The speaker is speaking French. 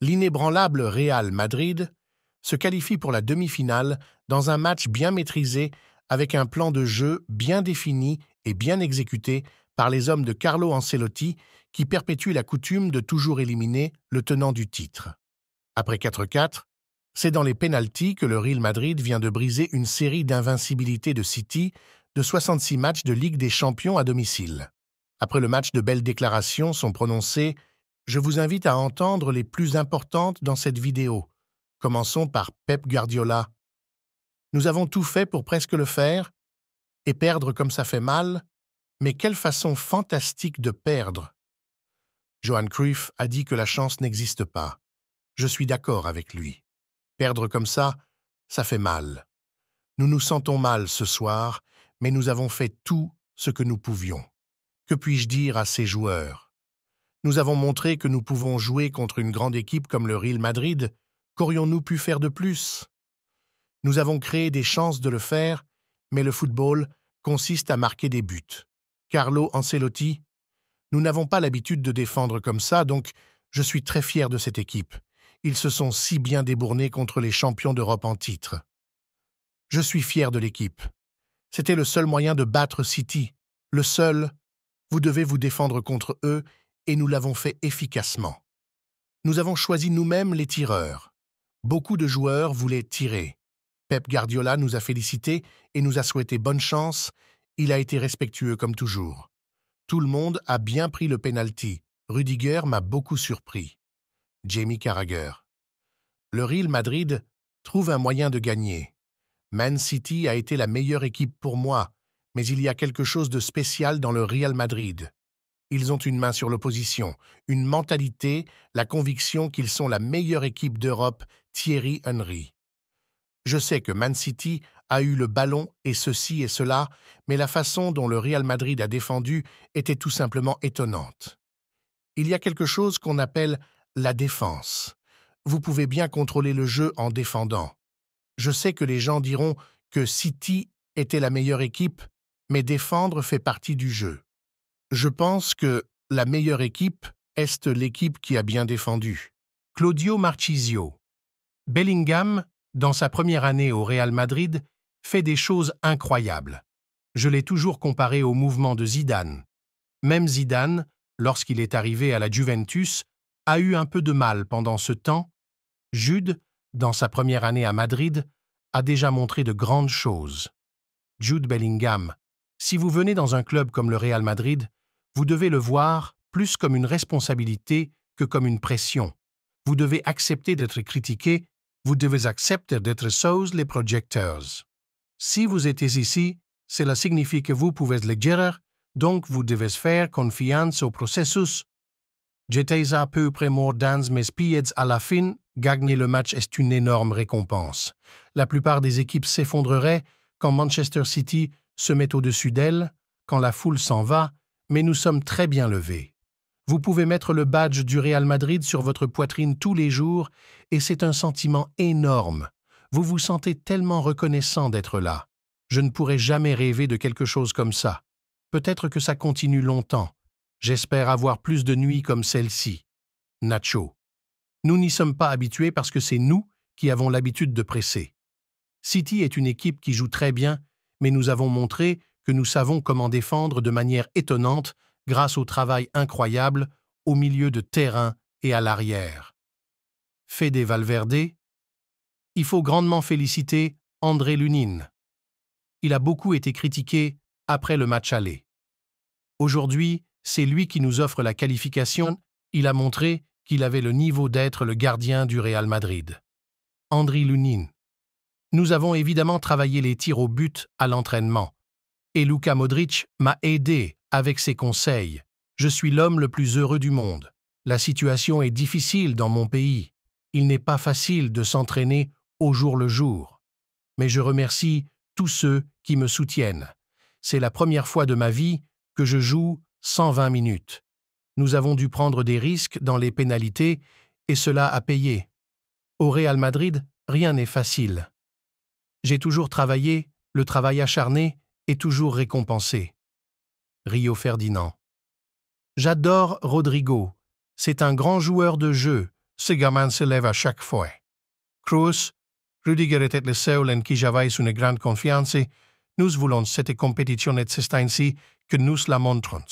L'inébranlable Real Madrid se qualifie pour la demi-finale dans un match bien maîtrisé avec un plan de jeu bien défini et bien exécuté par les hommes de Carlo Ancelotti qui perpétue la coutume de toujours éliminer le tenant du titre. Après 4-4, c'est dans les pénaltys que le Real Madrid vient de briser une série d'invincibilité de City de 66 matchs de Ligue des Champions à domicile. Après le match, de belles déclarations sont prononcées. Je vous invite à entendre les plus importantes dans cette vidéo. Commençons par Pep Guardiola. Nous avons tout fait pour presque le faire, et perdre comme ça fait mal, mais quelle façon fantastique de perdre. Johan Cruyff a dit que la chance n'existe pas. Je suis d'accord avec lui. Perdre comme ça fait mal. Nous nous sentons mal ce soir, mais nous avons fait tout ce que nous pouvions. Que puis-je dire à ces joueurs? Nous avons montré que nous pouvons jouer contre une grande équipe comme le Real Madrid. Qu'aurions-nous pu faire de plus? Nous avons créé des chances de le faire, mais le football consiste à marquer des buts. Carlo Ancelotti, nous n'avons pas l'habitude de défendre comme ça, donc je suis très fier de cette équipe. Ils se sont si bien débournés contre les champions d'Europe en titre. Je suis fier de l'équipe. C'était le seul moyen de battre City. Le seul. Vous devez vous défendre contre eux, et nous l'avons fait efficacement. Nous avons choisi nous-mêmes les tireurs. Beaucoup de joueurs voulaient tirer. Pep Guardiola nous a félicités et nous a souhaité bonne chance. Il a été respectueux comme toujours. Tout le monde a bien pris le penalty. Rudiger m'a beaucoup surpris. Jamie Carragher. Le Real Madrid trouve un moyen de gagner. Man City a été la meilleure équipe pour moi, mais il y a quelque chose de spécial dans le Real Madrid. Ils ont une main sur l'opposition, une mentalité, la conviction qu'ils sont la meilleure équipe d'Europe, Thierry Henry. Je sais que Man City a eu le ballon et ceci et cela, mais la façon dont le Real Madrid a défendu était tout simplement étonnante. Il y a quelque chose qu'on appelle la défense. Vous pouvez bien contrôler le jeu en défendant. Je sais que les gens diront que City était la meilleure équipe, mais défendre fait partie du jeu. Je pense que la meilleure équipe est l'équipe qui a bien défendu. Claudio Marchisio. Bellingham, dans sa première année au Real Madrid, fait des choses incroyables. Je l'ai toujours comparé au mouvement de Zidane. Même Zidane, lorsqu'il est arrivé à la Juventus, a eu un peu de mal pendant ce temps. Jude, dans sa première année à Madrid, a déjà montré de grandes choses. Jude Bellingham, si vous venez dans un club comme le Real Madrid, vous devez le voir plus comme une responsabilité que comme une pression. Vous devez accepter d'être critiqué, vous devez accepter d'être sous les projecteurs. Si vous êtes ici, cela signifie que vous pouvez le gérer, donc vous devez faire confiance au processus. J'étais à peu près mort dans mes pieds à la fin, gagner le match est une énorme récompense. La plupart des équipes s'effondreraient quand Manchester City se met au-dessus d'elle, quand la foule s'en va, mais nous sommes très bien levés. Vous pouvez mettre le badge du Real Madrid sur votre poitrine tous les jours et c'est un sentiment énorme. Vous vous sentez tellement reconnaissant d'être là. Je ne pourrais jamais rêver de quelque chose comme ça. Peut-être que ça continue longtemps. J'espère avoir plus de nuits comme celle-ci. Nacho. Nous n'y sommes pas habitués parce que c'est nous qui avons l'habitude de presser. City est une équipe qui joue très bien, mais nous avons montré que nous savons comment défendre de manière étonnante grâce au travail incroyable au milieu de terrain et à l'arrière. Fede Valverde. Il faut grandement féliciter André Lunin. Il a beaucoup été critiqué après le match aller. Aujourd'hui, c'est lui qui nous offre la qualification. Il a montré qu'il avait le niveau d'être le gardien du Real Madrid. André Lunin. Nous avons évidemment travaillé les tirs au but à l'entraînement. Et Luka Modric m'a aidé avec ses conseils. Je suis l'homme le plus heureux du monde. La situation est difficile dans mon pays. Il n'est pas facile de s'entraîner au jour le jour. Mais je remercie tous ceux qui me soutiennent. C'est la première fois de ma vie que je joue 120 minutes. Nous avons dû prendre des risques dans les pénalités et cela a payé. Au Real Madrid, rien n'est facile. J'ai toujours travaillé, le travail acharné est toujours récompensé. Rio Ferdinand. J'adore Rodrigo. C'est un grand joueur de jeu. ce gamin se lève à chaque fois. Cruz, Rudiger était le seul en qui j'avais une grande confiance. Nous voulons cette compétition et c'est ainsi que nous la montrons.